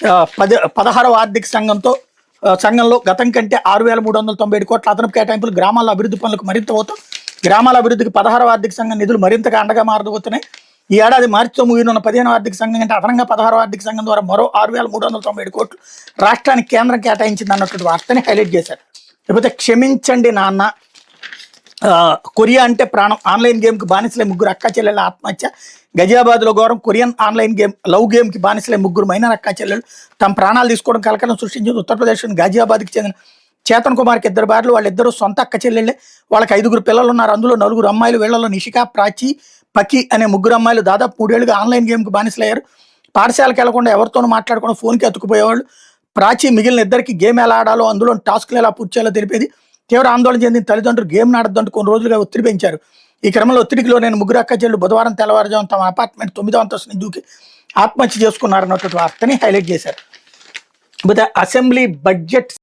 16వ ఆర్థిక సంఘంలో గతం కంటే 6,397 కోట్ల అదనపు కేటాయింపులు గ్రామాల అభివృద్ధి పనులకు మరింత అవుతాం. గ్రామాల అభివృద్ధికి 16వ ఆర్థిక సంఘం నిధులు మరింతగా అండగా మారబోతున్నాయి. ఈ ఏడాది మార్చితో ముగినున్న 15వ ఆర్థిక సంఘం కంటే అదనంగా 16వ ఆర్థిక సంఘం ద్వారా మరో 6,397 కోట్లు రాష్ట్రానికి కేంద్రం కేటాయించింది అన్నటువంటి వార్తని హైలైట్ చేశారు. లేకపోతే క్షమించండి నాన్న, కొరియా అంటే ప్రాణం, ఆన్లైన్ గేమ్కి బానిసలే ముగ్గురు అక్కా చెల్లెళ్ళ ఆత్మహత్య. గజియాబాద్లో ఘోరం, కొరియన్ ఆన్లైన్ గేమ్ లవ్ గేమ్కి బానిసలే ముగ్గురు మైనర్ అక్కా చెల్లెలు తమ ప్రాణాలు తీసుకోవడం కలకలం సృష్టించింది. ఉత్తరప్రదేశ్లోని గాజియాబాద్కి చెందిన చేతన్ కుమార్కి 2 భార్యలు, వాళ్ళిద్దరూ సొంత అక్క చెల్లెళ్ళే. వాళ్ళకి 5 పిల్లలు ఉన్నారు. అందులో 4 అమ్మాయిలు. వీళ్లలో నిషిక, ప్రాచి, పకి అనే 3 అమ్మాయిలు దాదాపు 3 ఏళ్లుగా ఆన్లైన్ గేమ్కి బానిసలయ్యారు. పాఠశాలకు వెళ్లకుండా ఎవరితోనూ మాట్లాడకుండా ఫోన్కి అతుకుపోయేవాళ్ళు. ప్రాచి మిగిలిన 2కి గేమ్ ఎలా ఆడాలో, అందులో టాస్క్లు ఎలా పూర్తి చేయాలో తెలిపేది. తీవ్ర ఆందోళన చెందిన తల్లిదండ్రులు గేమ్ ఆడద్దంటూ కొన్ని రోజులుగా ఒత్తిడి పెంచారు. ఈ క్రమంలో ఒత్తిడికి లోనైన 3 అక్క చెల్లెలు బుధవారం తెల్లవారుజామున తమ అపార్ట్మెంట్ 9వ అంతస్తుని దూకి ఆత్మహత్య చేసుకున్నారన్నటువంటి వార్తని హైలైట్ చేశారు. Assembly budget